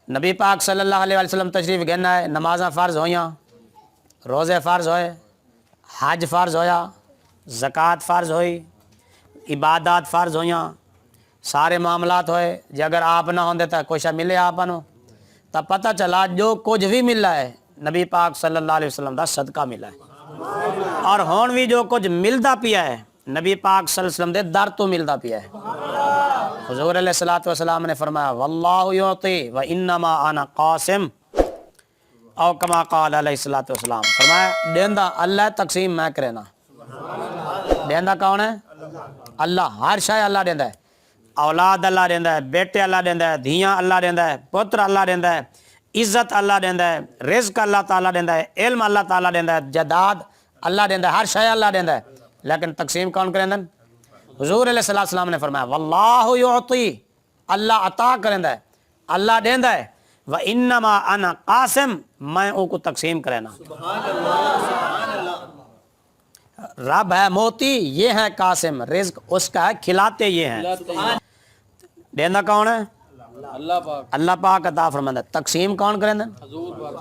نبی پاک صلی اللہ علیہ وسلم تشریف گھنا ہے، نمازاں فرض ہویاں، روزے فرض ہوئے، حج فرض ہویا، زکوٰۃ فرض ہوئی، عبادات فرض ہویاں، سارے معاملات ہوئے. جے اگر آپ نہ ہوندے تو کچھ ملے آپ نو تو پتہ چلا جو کچھ بھی ملا ہے نبی پاک صلی اللہ علیہ وسلم دا صدقہ ملا ہے. اور ہون بھی جو کچھ ملدا پیا ہے نبی پاک صلی اللہ علیہ وسلم دے در تو ملدا پیا ہے. حضور علیہ الصلوۃ والسلام نے فرمایا واللہ یعطی و انما انا قاسم او کما قال علیہ الصلوۃ والسلام. فرمایا دیندا اللہ تقسیم میں کرنا. دیندا کون ہے؟ اللہ. ہر شے اللہ دیندا ہے. اولاد اللہ دیندا ہے، بیٹے اللہ دیندا ہے، دھیاں اللہ دیندا ہے، پتر اللہ دیندا ہے، عزت اللہ دیندا ہے، رزق اللہ تعالیٰ دیندا ہے، علم اللہ تعالیٰ دیندا ہے، جداد اللہ دیندا ہے، ہر شے اللہ دیندا ہے. لیکن تقسیم کون کریندن؟ حضور علیہ السلام نے فرمایا واللہ یعطی، اللہ عطا کریندا ہے، اللہ دیندا ہے، و انما انا قاسم، میں او کو تقسیم کرینا. رب ہے موتی، یہ ہے قاسم، رزق اس کا ہے، کھلاتے یہ ہیں. دیندا کون ہے؟ اللہ پاک. اللہ پاک عطا فرماندا. تقسیم کون کریندا؟ حضور پاک.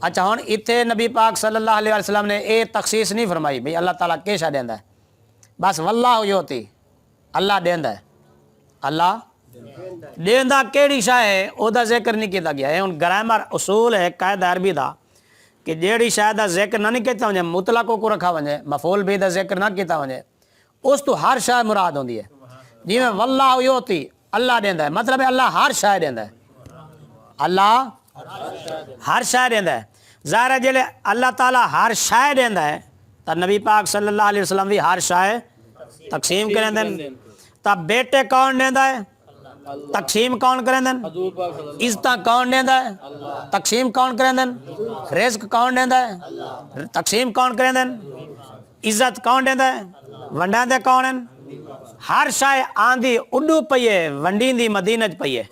اچھا ہن ایتھے نبی پاک صلی اللہ علیہ وسلم نے اے تخصیص نہیں فرمائی بھئی اللہ تعالیٰ کے شاہ دیندا ہے، بس واللہ یعطی، اللہ دیندا ہے. اللہ دیندا کیڑی شاہ ہے او دا ذکر نہیں کیتا گیا ہے. ہن گرامر اصول ہے قاعدہ عربی دا کہ جیڑی شاہ دا ذکر نہ کیتا ونجے مطلق کو رکھا ونجے، مفعول بھی دا ذکر نہ کیتا ونجے، اس تو ہر شاہ مراد ہوندی ہے. جویں واللہ یعطی، اللہ دیندا ہے، مطلب ہے اللہ ہر شاہ دیندا ہے. اللہ ہر شاہ دیندا ہے. ظاہر ہے جلے اللہ تعالیٰ ہر شاہ دیندا ہے تو نبی پاک صلی اللہ علیہ وسلم بھی ہر شاہ تقسیم کریندن. تو بیٹے کون دیندا ہے؟ تقسیم کون کریندن؟ حضور پاک صلی اللہ. عزتاں کون دیندا ہے؟ تقسیم کون کریندن؟ رزق کون دیندا ہے؟ تقسیم کون کریندن؟ عزت کون دیندا ہے؟ ونڈاندے کون ہیں؟ ہر شے آندھی اڈو پئی ہے، ونڈیندی مدینہ چ پئی ہے.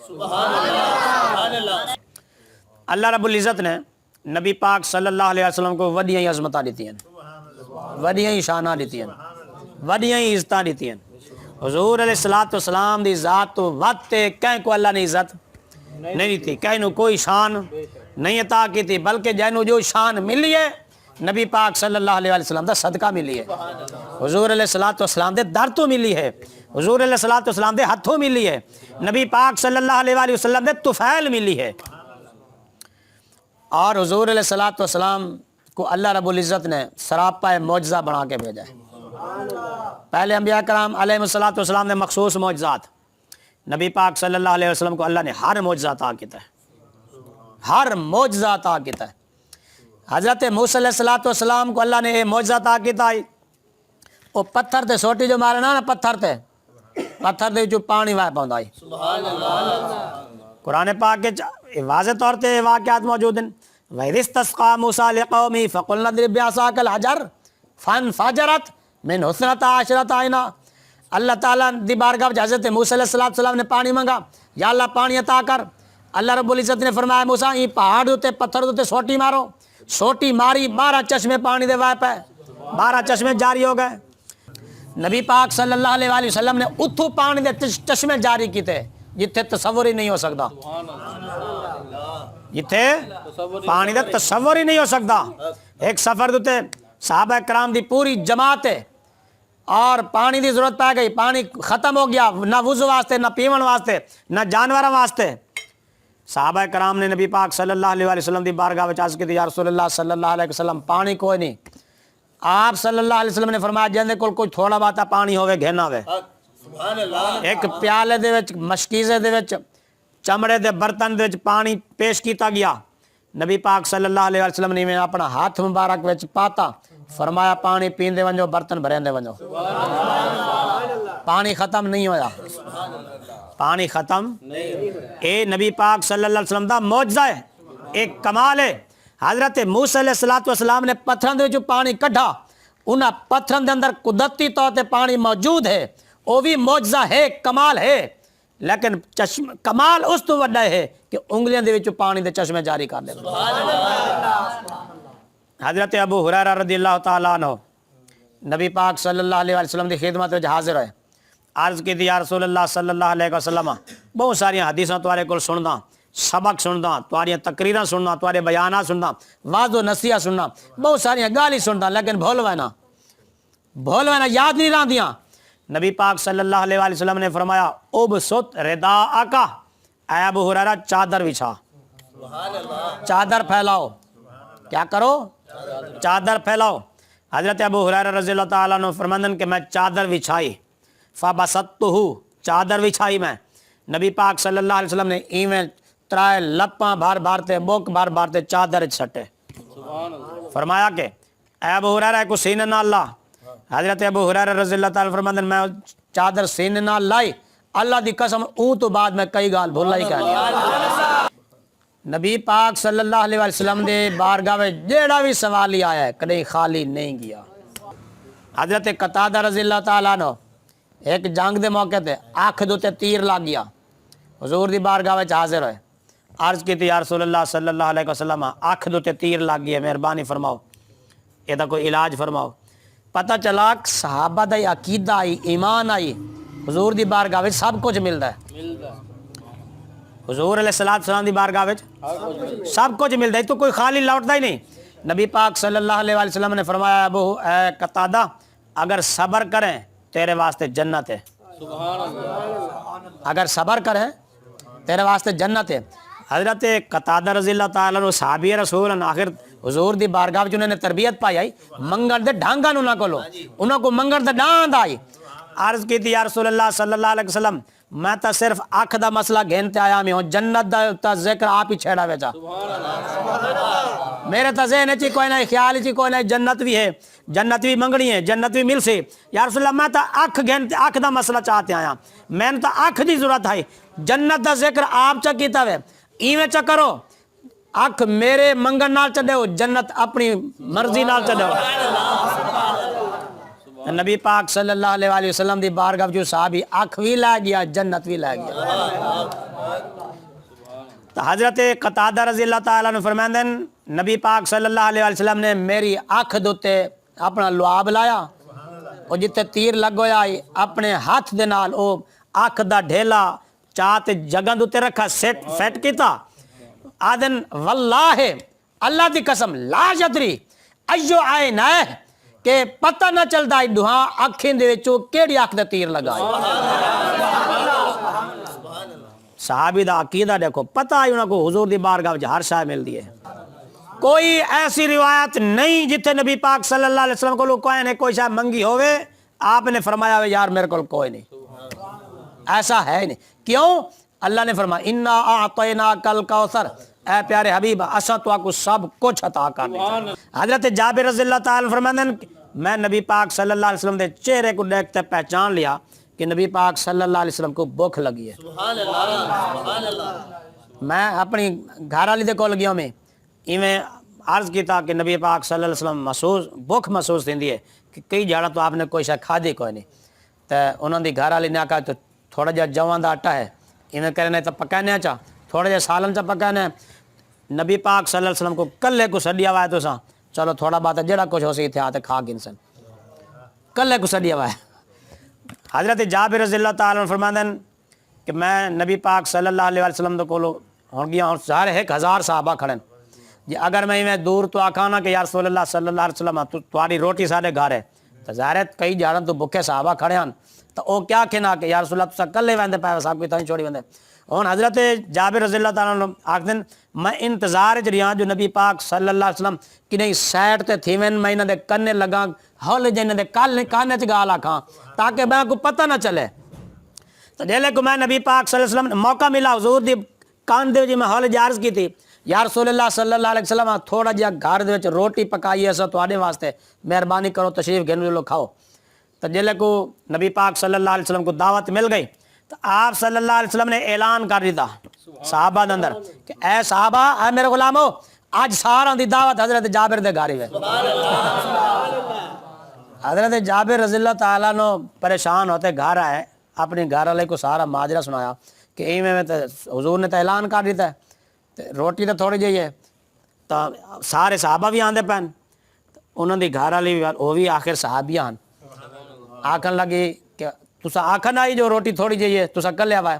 اللہ رب العزت نے نبی پاک صلی اللہ علیہ وسلم کو وڈیاں عظمتاں دیتی ہیں، وڈیاں شاناں دیتی ہیں، وڈیاں عزتاں دیتی ہیں. حضور علیہ الصلوۃ والسلام دی ذات تو ود تے کہیں کو اللہ نے عزت نہیں دیتی، کہیں نو کوئی شان نہیں عطا کی تھی، بلکہ جنوں جو شان ملی ہے نبی پاک صلی اللہ علیہ وسلم دا صدقہ ملی ہے. حضور علیہ الصلوۃ والسلام دے در تو ملی ہے، حضور علیہ الصلوۃ والسلام دے ہتھوں ملی ہے، نبی پاک صلی اللہ علیہ وسلم دے طفیل ملی ہے. اور حضور علیہ الصلوۃ والسلام کو اللہ رب العزت نے سراپا معجزہ بنا کے بھیجا ہے. پہلے انبیاء کرام علیہ الصلوۃ والسلام نے مخصوص معجزات، نبی پاک صلی اللہ علیہ وسلم کو اللہ نے ہر معجزہ عطا کیتا ہے، ہر معجزہ عطا کیتا ہے. حضرت موسیٰ علیہ الصلوۃ والسلام کو اللہ نے یہ معجزہ عطا کیتا ہے، وہ پتھر تے سوٹی جو مارنا نا پتھر دے جو پانی وائے پاؤندا ہے. سبحان اللہ. قرآن پاک کے واضح طور تے واقعات موجود ہیں. وَإِذِ اسْتَسْقَىٰ مُوسَىٰ لِقَوْمِهِ فَقُلْنَا اضْرِب بِّعَصَاكَ الْحَجَرَ فَانْفَجَرَتْ مِنْهُ اثْنَتَا عَشْرَةَ عَيْنًا. اللہ تعالیٰ دی بارگاہ میں حضرت موسیٰ علیہ السلام نے پانی مانگا، یا اللہ پانی عطا کر. اللہ رب العزت نے فرمایا موسیٰ یہ پہاڑ دوتے پتھر دوتے سوٹی مارو. سوٹی ماری 12 چشمے پانی دے وائے پہ، 12 چشمے جاری ہو گئے. نبی پاک صلی اللہ علیہ وسلم نے اتھو پانی دے چشمے جاری کیتے جتھے تصور ہی نہیں ہو سکتا، جتھے پانی دا تصور ہی نہیں ہو سکتا. ایک سفر دوتے صحابہ کرام دی پوری جماعت ہے اور پانی دی ضرورت پہ گئی، پانی ختم ہو گیا، نہ وضو واسطے، نہ پیون واسطے، نہ جانوراں واسطے. صحابہ کرام نے نبی پاک صلی اللہ علیہ وسلم دی بارگاہ وچ عرض کی یا رسول اللہ صلی اللہ علیہ وسلم پانی کوئی نہیں. آپ صلی اللہ علیہ وسلم نے فرمایا جندے کول کوئی تھوڑا باتا پانی ہوے گھنا ہوے. ایک پیالے دے وچ مشکیزے دے وچ چمڑے دے برتن دے وچ پانی پیش کیتا گیا. نبی پاک صلی اللہ علیہ وسلم نے اپنا ہاتھ مبارک وچ پاتا، فرمایا پانی پیندے ونجو، برتن بھریندے ونجو. پانی ختم نہیں ہویا، پانی ختم اے نبی پاک صلی اللہ علیہ وسلم دا معجزہ ہے، ایک کمال ہے. حضرت موسیٰ علیہ الصلوۃ والسلام نے پتھراں دے وچوں پانی کڈھا، انہاں پتھراں دے اندر قدرتی طور تے پانی موجود ہے، وہ بھی معجزہ ہے، کمال ہے. لیکن کمال اس تو وڈا ہے کہ انگلیاں دے وچوں پانی دے چشمے جاری کر دے. حضرت ابو ہریرہ رضی اللہ تعالیٰ عنہ نبی پاک صلی اللہ علیہ وسلم دی خدمت وچ حاضر ہوئے. عرض کی یا رسول اللہ صلی اللہ علیہ وسلم بہت ساری حدیثاں تمہارے کو سندا، سبق سندا تواریاں تقریراں سننا تواڈے بیانات سننا واعظ و نصیحت سننا بہت ساری گالی سندا لیکن بھول وینا یاد نہیں رہندیاں نبی پاک صلی اللہ علیہ وآلہ وسلم نے فرمایا ابسط رداءک اے ابو ہریرہ چادر بچھا چادر پھیلاؤ کیا کرو چادر پھیلاؤ حضرت ابو ہریرہ رضی اللہ تعالیٰ عنہ فرماندن کہ میں چادر بچھائی فبسطتہ چادر بچھائی میں نبی پاک صلی اللہ علیہ وسلم نے ایویں ترائے لپاں بھار بھارتے بوک بھار بھارتے چادر چھٹے سبحان اللہ فرمایا کہ اے ابو ہریرہ کو سینے نہ اللہ حضرت ابو ہریرہ رضی اللہ تعالیٰ فرماندن میں چادر سینے نہ لائی اللہ دی قسم اون تو بعد میں کئی گال بھولا ہی کہنی نبی پاک صلی اللہ علیہ وسلم دے بارگاہ میں جیڑا بھی سوال ہی آیا ہے کدیں خالی نہیں گیا حضرت قتادہ رضی اللہ تعالیٰ عنہ ایک جنگ دے موقع تے آنکھ دوتے تیر لگ گیا حضور دی بارگاہ میں حاضر ہوئے عرض کی تھی یا رسول اللہ صلی اللہ علیہ وسلم آنکھ دوتے تیر لگ گیا مہربانی فرماؤ یہ دا کوئی علاج فرماؤ پتہ چلا صحابہ دا عقیدہ آئی ایمان آئی حضور دی بارگاہ میں سب کچھ ملتا ہے ملدا حضور علیہ السلام دی بارگاہ میں ہر کچھ سب کچھ ملتا ہے تو کوئی خالی لوٹتا ہی نہیں نبی پاک صلی اللہ علیہ وسلم نے فرمایا ابو اے قتادہ اگر صبر کریں تیرے واسطے جنت ہے سبحان اللہ اگر صبر کریں تیرے واسطے جنت ہے حضرت قتادہ رضی اللہ تعالیٰ عنہ صحابی رسول ہیں آخر حضور دی بارگاہ وچ انہوں نے تربیت پائی آئی منگن دے ڈھانگا انہاں کولو انہاں کو منگن دے ڈاند آئی عرض کی تھی یا رسول اللہ صلی اللہ علیہ وسلم میں تا صرف اکھ دا مسئلہ گھنتے آیا میں ہوں جنت دا ذکر آپ ہی چھیڑا ویچا میرے تا ذہن چی کوئی نہیں خیال چی کوئی نہیں جنت بھی ہے جنت بھی منگنی ہے جنت بھی مل سی یا رسول اللہ میں تا اکھ گھنتے اکھ دا مسئلہ چاہتے آیا میں نے تا اکھ دی ضرورت ہے جنت دا ذکر آپ چا کیتا وے ایویں چا کرو اکھ میرے منگن نال چڑھے ہو جنت اپنی مرضی نال چڑھے ہو نبی پاک صلی اللہ علیہ وآلہ وسلم دی بارگاہ جو صحابی اکھ بھی لے گیا جنت بھی لے گیا تو حضرت قتادہ رضی اللہ تعالیٰ نے فرمائیں نبی پاک صلی اللہ علیہ وآلہ وسلم نے میری اکھ دوتے اپنا لعاب لایا اور جتے تیر لگویا اپنے ہاتھ دے نال او اکھ دا ڈھیلا چاہتے جگہ دوتے رکھا سیٹ فیٹ کیتا آدن واللہ اللہ دی قسم لا جدری ایو آئے نائے کہ پتہ نہ چلتا ہے دوہاں اکھیں دے وچوں کیڑی اکھ دے تیر لگائے صحابی دا عقیدہ دیکھو پتہ ہے انہاں کو حضور دی بارگاہ وچ ہر شے مل دی ہے کوئی ایسی روایت نہیں جتھے نبی پاک صلی اللہ علیہ وسلم کو کوئی نے کوئی شے منگی ہوئے آپ نے فرمایا ہوئے یار میرے کو کوئی نہیں ایسا ہے نہیں کیوں اللہ نے فرمایا انا اعطیناک الکوثر اے پیارے حبیب اساں تو کو سب کچھ عطا کرنے حضرت جابر رضی اللہ تعالیٰ فرماتے ہیں میں نبی پاک صلی اللہ علیہ وسلم دے چہرے کو دیکھتے پہچان لیا کہ نبی پاک صلی اللہ علیہ وسلم کو بھوک لگی ہے سبحان اللہ میں اپنی گھر والی دے کول گیا میں ایویں عرض کیتا کہ نبی پاک صلی اللہ علیہ وسلم محسوس بھوک محسوس تھیندی ہے کہ کئی جاڑا تو آپ نے کوئی شے کھادی کوئی نہیں تے انہاں دی گھر والی نے کہا تو تھوڑا جہا جواں دا آٹا ہے ایویں کرنے تو پکانے چا تھوڑا جہا سالن چا پکانے نبی پاک صلی اللہ علیہ وسلم کو کلے کو سڈیا ہوا ہے تو سا چلو تھوڑا بات ہے جڑا کچھ ہو سی تھے آتے کھا گن سن کلے کو سڈیا ہوا ہے حضرت جابر رضی اللہ تعالیٰ عنہ فرماتے ہیں کہ میں نبی پاک صلی اللہ علیہ وسلم تو کولو ہون گیا سارے 1000 صحابہ کھڑے جی اگر میں دور تو آکھانا کہ یا رسول اللہ صلی اللہ علیہ وسلم تمہاری روٹی سارے گھر ہے تو ظاہر ہے کئی جاڑن تو بھوکے صحابہ کھڑے ہیں تو وہ کیا کہنا کہ یا رسول اللہ تو کلے ویندے پائے صاحب کوئی تھیں چھوڑی ویندے ہون حضرت جابر رضی اللہ تعالیٰ عنہ آکھدیں میں انتظار چ رہا جو نبی پاک صلی اللہ علیہ وسلم کہ نہیں سیٹ تے تھیویں میں انہاں دے کنے لگا ہول جے انہاں دے کانے چ گال آکھاں تاکہ میں کو پتہ نہ چلے تو جیلے کو میں نبی پاک صلی اللہ علیہ وسلم موقع ملا حضور دی کان دے جی میں ہول جارز کی تھی یا رسول اللہ صلی اللہ علیہ وسلم تھوڑا جہا گھر دے وچ روٹی پکائی ہے سو تواڈے واسطے مہربانی کرو تشریف گھن لو کھاؤ تو جیلے کو نبی پاک صلی اللہ علیہ وسلم کو دعوت مل گئی تو آپ صلی اللہ علیہ وسلم نے اعلان کر دیتا صحابہ دے اندر کہ اے صحابہ اے میرے غلامو آج سارا دی دعوت حضرت جابر دے گھر ہے حضرت جابر رضی اللہ تعالیٰ نو پریشان ہوتے گھر آئے اپنی گھر والے کو سارا ماجرہ سنایا کہ ایویں میں حضور نے تو اعلان کر دیتا ہے روٹی تو تھوڑی جی ہے تو سارے صحابہ بھی آندے پین انہوں دی گھر والی وہ بھی آخر صحابی آکھن لگی کہ تسا آکھن آئی جو روٹی تھوڑی جی ہے تسا کر لیا ہوا ہے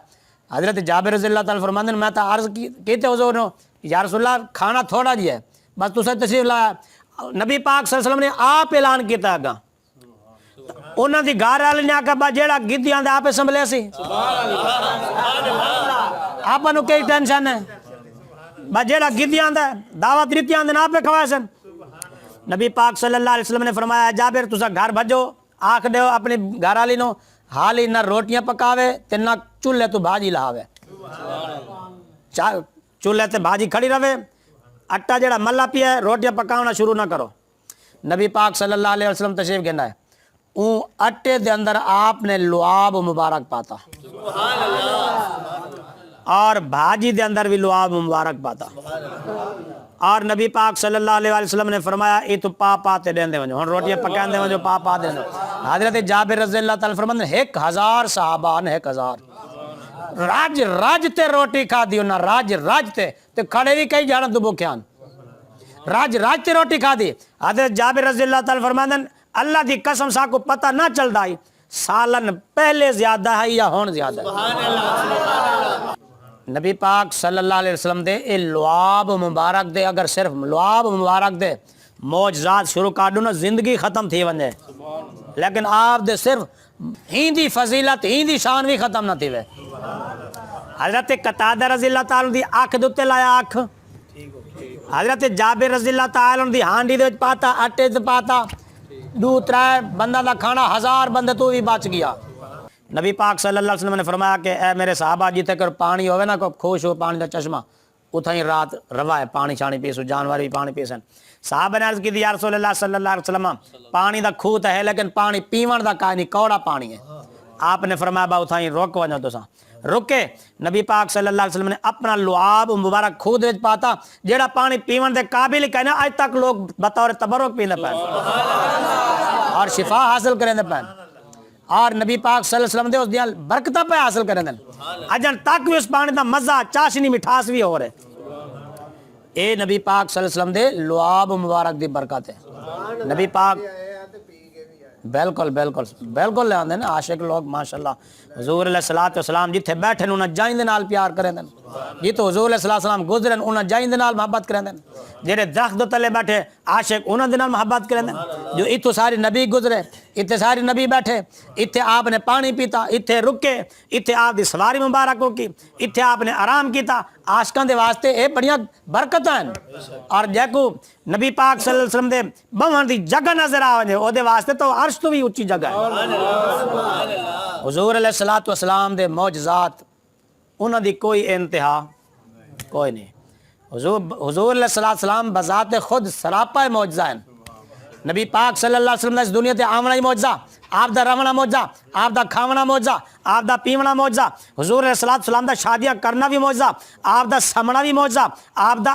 حضرت جابر رضی اللہ تعالیٰ فرماندے میں تو عرض کیتے حضور نو یا رسول اللہ کھانا تھوڑا جی ہے بس تسے تشریف لایا نبی پاک صلی اللہ علیہ وسلم نے آپ اعلان کیتا گا انہاں دی گھر والے نے آکھا با جیڑا گدیاں دے آپے سنبھلے سی آپا نو کئی ٹینشن ہے با جیڑا گدیاں دے دعوت دیتیاں دے آپے کھوائے سن نبی پاک صلی اللہ علیہ وسلم نے فرمایا جابر تسا گھر بھجو آکھ دیو اپنی گھر والی نو حالی نہ روٹیاں پکاوے تے نہ چولہے تو بھاجی لاوے چولہے تے بھاجی کھڑی رہے اٹا جڑا ملا پیا ہے روٹیاں پکاونا شروع نہ کرو نبی پاک صلی اللہ علیہ وسلم تشریف گھنا ہے اون اٹے دے اندر آپ نے لعاب مبارک پاتا اور بھاجی دے اندر بھی لعاب مبارک پاتا اور نبی پاک صلی اللہ علیہ وسلم نے فرمایا یہ تو پاتے دین دے ونجو ہن روٹیاں پکان دے ونجو پا دین دے حضرت جابر رضی اللہ تعالی فرماندے 1000 صحابہ نے 1000 راج تے روٹی کھا دی انہاں راج تے کھڑے بھی کئی جانا تو بکھیان راج تے روٹی کھا دی حضرت جابر رضی اللہ تعالی فرماندے اللہ دی قسم سا کو پتہ نہ چلدا ہی سالن پہلے زیادہ ہے یا ہون زیادہ ہے نبی پاک صلی اللہ علیہ وسلم دے اے لعاب مبارک دے اگر صرف لعاب مبارک دے معجزات شروع کر دو نا زندگی ختم تھی ونجے لیکن آپ دے صرف ہی دی فضیلت ہی دی شان بھی ختم نہ تھی وے حضرت قتادہ رضی اللہ تعالیٰ دی آنکھ دوتے لایا آنکھ حضرت جابر رضی اللہ تعالیٰ دی ہانڈی دے پاتا اٹے دے پاتا 2-3 بندہ دا کھانا 1000 بندے تو بھی بچ گیا نبی پاک صلی اللہ علیہ وسلم نے فرمایا کہ اے میرے صحابہ جیتے کر پانی ہوئے نا کو خوش ہو پانی دا چشمہ اتھا ہی رات روائے پانی چھانی پیسو جانور بھی پانی پیسن صحابہ نے عرض کی دی یا رسول اللہ صلی اللہ علیہ وسلم پانی دا کھوت ہے لیکن پانی پیون دا کائنی کوڑا پانی ہے آپ نے فرمایا با اتھا ہی روک وجہ تو سا رکے نبی پاک صلی اللہ علیہ وسلم نے اپنا لعاب مبارک خود وچ پاتا جیڑا پانی پیون دے قابل کہنا آج تک لوگ بطور تبرک پیندے پے اور شفا حاصل کریں دے پے اور نبی پاک صلی اللہ علیہ وسلم دے اس دیاں برکتہ پہ حاصل کریں دے اجن تک بھی اس پانی دا مزہ چاشنی مٹھاس بھی ہو رہے اے نبی پاک صلی اللہ علیہ وسلم دے لعاب مبارک دی برکت ہے نبی پاک بالکل لے آندے نا عاشق لوگ ماشاءاللہ حضور علیہ الصلوۃ والسلام جتھے بیٹھے انہاں جائیں دے نال پیار کریں دے جتھے حضور علیہ الصلوۃ والسلام گزرن انہاں جائیں دے نال محبت کریں دے جڑے درخت تلے بیٹھے عاشق انہاں دے نال محبت کریں دے جو ایتھوں سارے نبی گزرے ایتھے سارے نبی بیٹھے ایتھے آپ نے پانی پیتا ایتھے رکے ایتھے آپ دی سواری مبارک ہو کی ایتھے آپ نے آرام کیتا عاشقاں دے واسطے اے بڑیاں برکتاں ہیں اور جے کو نبی پاک صلی اللہ علیہ وسلم دے بہن دی جگہ نظر آوے او دے واسطے تو عرش تو بھی اونچی جگہ ہے حضور علیہ الصلوۃ والسلام دے معجزات انہاں دی کوئی انتہا کوئی نہیں حضور علیہ السلام بذات خود سراپا معجزہ ہیں نبی پاک صلی اللہ علیہ وسلم نے اس دنیا تے آمنا ہی معجزہ آپ دا رونا معجزہ آپ دا کھاونا معجزہ آپ دا پیونا معجزہ حضور علیہ السلام دا شادیاں کرنا بھی معجزہ آپ دا سمنا بھی معجزہ آپ دا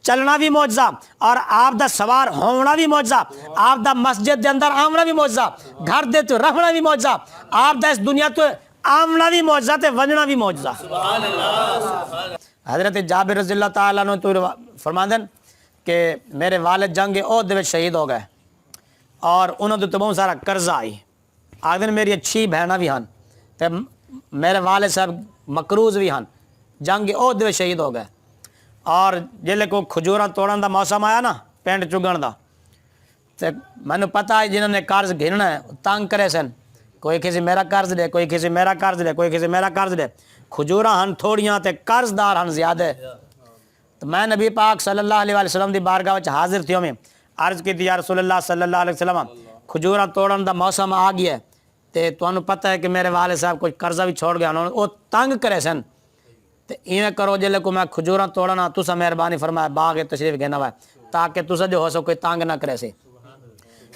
چلنا بھی معجزہ اور آپ دا سوار ہونا بھی معجزہ آپ دا مسجد دے اندر آمنا بھی معجزہ گھر دے تو رہنا بھی معجزہ آپ دا اس دنیا تو آمنا بھی معجزہ تے ونجنا بھی معجزہ حضرت جابر رضی اللہ تعالیٰ عنہ تو فرماندن کہ میرے والد جنگ احد دے وچ شہید ہو گئے اور انہوں نے تو بہت سارا قرضہ آئی آدھن میری اچھی بہنہ بھی ہن تے میرے والد صاحب مقروض بھی ہن جنگ احد دے وچ شہید ہو گئے اور جلے کو کھجوراں توڑن دا موسم آیا نا پینٹ چگن دا تے مینوں پتہ ہے جنہوں نے قرض گھننا ہے تنگ کرے سن کوئی کسی میرا قرض دے کوئی کسی میرا قرض دے کوئی کسی میرا قرض دے کھجوراں ہن تھوڑیاں تے قرض دار ہن زیادہ تو میں نبی پاک صلی اللہ علیہ وسلم دی بارگاہ وچ حاضر تھیوں میں عرض کی یا رسول اللہ صلی اللہ علیہ وسلم کھجوراں توڑن دا موسم آ گیا ہے تے تانوں پتہ ہے کہ میرے والد صاحب کوئی قرضہ بھی چھوڑ گیا انہوں او تنگ کرے سن تے ایویں کرو جلے کو میں کھجوراں توڑنا تسا مہربانی فرمایا باغ تشریف گھنا وا تاکہ تسا جو ہو سو کوئی تنگ نہ کرے سی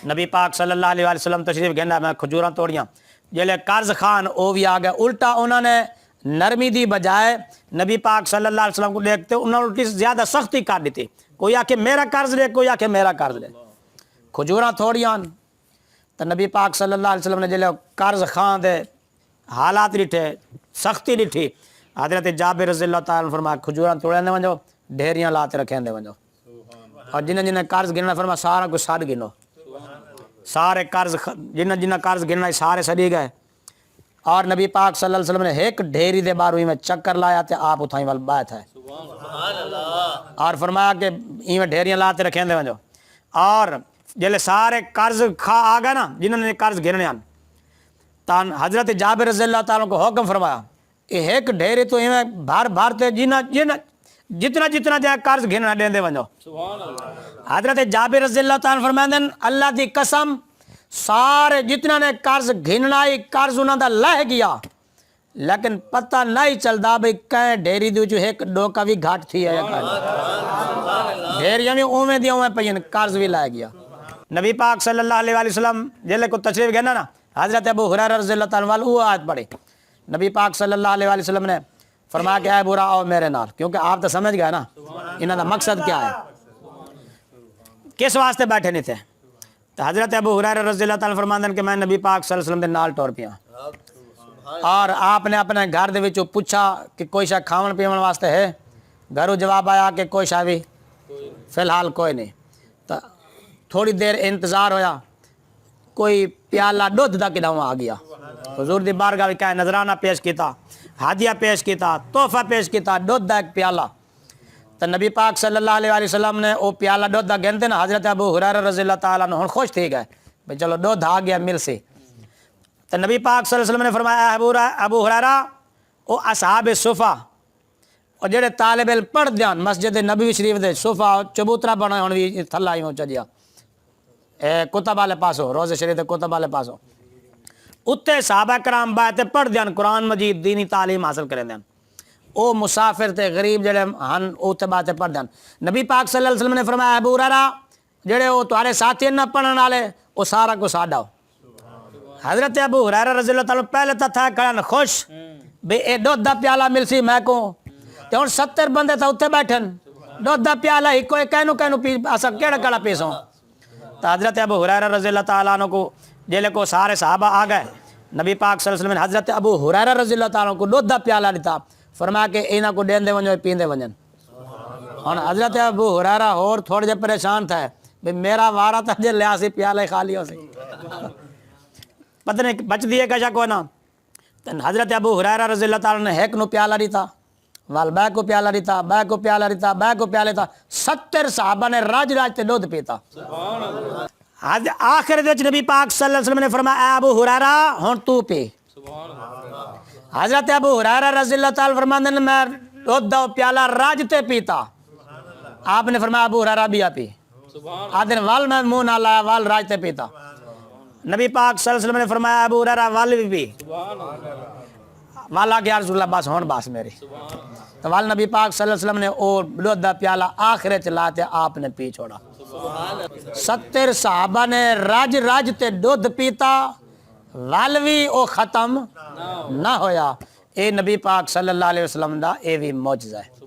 نبی پاک صلی اللہ علیہ وسلم تشریف گھنا میں کھجوراں توڑیاں جلے قرض خان او بھی آ گیا الٹا انہوں نے نرمی دی بجائے نبی پاک صلی اللہ علیہ وسلم کو دیکھتے انہوں نے زیادہ سختی کر دیتی کوئی آکے میرا قرض لے کوئی آکے میرا قرض لے کھجوراں تھوڑیاں تو نبی پاک صلی اللہ علیہ وسلم نے جلے قرض خان دے حالات ڈٹھے سختی ڈٹھی حضرت جابر رضی اللہ تعالیٰ فرمایا کھجوراں توڑیں دے ونجو ڈھیریاں لاتے رکھیں دے ونجو اور جنہیں قرض گننا فرمایا سارا کچھ سڑ گنو سارے قرض جنہیں قرض گننا سارے سڑی گئے اور نبی پاک صلی اللہ علیہ وسلم نے ایک ڈھیری دے باروی میں چکر لایا تے آپ اتھائیں وال بیٹھ ہے اور فرمایا کہ ایویں ڈھیریاں لاتے رکھیں دے ونجو اور جلے سارے قرض کھا آ گئے نا جنہوں نے قرض گھرنے آن تان حضرت جابر رضی اللہ تعالیٰ کو حکم فرمایا کہ ایک ڈھیری تو ایویں بھارتے جتنا جائے قرض گھرنا دیں دے ونجو سبحان اللہ حضرت جابر رضی اللہ تعالیٰ فرمائیں اللہ دی قسم سارے جتنا نے قرض گھننا ہی قرض انہوں دا لہ گیا لیکن پتہ نہیں چلدا بھئی کہیں ڈیری دیو جو ایک ڈوکا بھی گھاٹ تھی ہے ڈیریاں بھی اومیں دیا اومیں پہین قرض بھی لائے گیا نبی پاک صلی اللہ علیہ وسلم جلے کو تشریف گئے نا حضرت ابو ہریرہ رضی اللہ تعالیٰ عنہ وہ آیت پڑھی نبی پاک صلی اللہ علیہ وسلم نے فرمایا کہ اے برا آؤ میرے نال کیونکہ آپ تو سمجھ گئے نا انہاں دا مقصد کیا ہے کس واسطے بیٹھے نہیں تھے تو حضرت ابو ہریرہ رضی اللہ تعالیٰ فرماندن کہ میں نبی پاک صلی اللہ علیہ وسلم دے نال ٹور پیا اور آپ نے اپنے گھر دے وچوں پوچھا کہ کوئی شاہ کھاون پیون واسطے ہے گھروں جواب آیا کہ کوئی شاہ بھی فی الحال کوئی نہیں تو تھوڑی دیر انتظار ہویا کوئی پیالہ دودھ دا کدھاں آ گیا حضور دی بارگاہ وچ کہ نذرانہ پیش کیتا ہدیہ پیش کیتا تحفہ پیش کیتا دودھ دا ایک پیالہ تو نبی پاک صلی اللہ علیہ وسلم نے وہ پیالہ دودھ دا گنتے نا حضرت ابو ہریرہ رضی اللہ تعالیٰ عنہ خوش تھی گئے بھئی چلو دودھ آ گیا مل سے تو نبی پاک صلی اللہ علیہ وسلم نے فرمایا ابو ہریرہ او اصحاب صفہ اور جڑے طالب علم پڑھ دیان مسجد نبوی شریف دے صفہ چبوترا بنا ہون بھی تھلا ہی پہنچا جیا کتب والے پاسو روزے شریف دے کتب والے پاسو اتے صحابہ کرام بیٹھے پڑھ دیان قرآن مجید دینی تعلیم حاصل کریں دیان او مسافر تے غریب جڑے ہن اوتے باتے پڑھ دیان نبی پاک صلی اللہ علیہ وسلم نے فرمایا ابو ہریرہ جڑے او تہاڈے ساتھی نہ پڑھن والے او سارا کو ساڈا حضرت ابو ہریرہ رضی اللہ تعالیٰ پہلے تو تھا کھڑا خوش بے اے دودھ دا پیالہ مل سی میں کو تے ہن 70 بندے تا اوتے بیٹھن دودھ دا پیالہ ہی کوئی کینو پی اسا کیڑا پیسوں تو حضرت ابو ہریرہ رضی اللہ تعالیٰ عنہ کو جیلے کو سارے صحابہ آ گئے نبی پاک صلی اللہ علیہ وسلم نے حضرت ابو ہریرہ رضی اللہ تعالیٰ عنہ کو دودھ دا پیالہ دیتا فرمایا کہ انہاں کو دین دے ونجو پیندے ونجن اور حضرت ابو ہریرہ اور تھوڑے جے پریشان تھا بھئی میرا وارا تھا جے لیا سی پیالہ خالی ہو سی پتہ نہیں بچ دیے کشا کوئی نا حضرت ابو ہریرہ رضی اللہ تعالیٰ نے ایک نو پیالہ دیتا وال بے کو پیالہ دیتا بے کو پیالہ دیتا بے کو پیالہ دیتا 70 صحابہ نے راج تے دودھ پیتا آخر وچ نبی پاک صلی اللہ علیہ وسلم نے فرمایا اے ابو ہریرہ ہن تو پی حضرت ابو ہریرہ رضی اللہ تعالیٰ فرماندے نے میں دودھ دا پیالہ راج تے پیتا آپ نے فرمایا ابو ہریرہ بھی پی آدھن وال میں منہ نہ لایا وال راج تے پیتا نبی پاک صلی اللہ علیہ وسلم نے فرمایا ابو ہریرہ وال بھی والا کہ یا رسول اللہ بس ہون باس میری تو وال نبی پاک صلی اللہ علیہ وسلم نے او دودھ دا پیالہ آخرے چلاتے آپ نے پی چھوڑا 70 صحابہ نے راج تے دودھ پیتا والوی او ختم نہ ہویا اے نبی پاک صلی اللہ علیہ وسلم دا اے بھی معجزہ ہے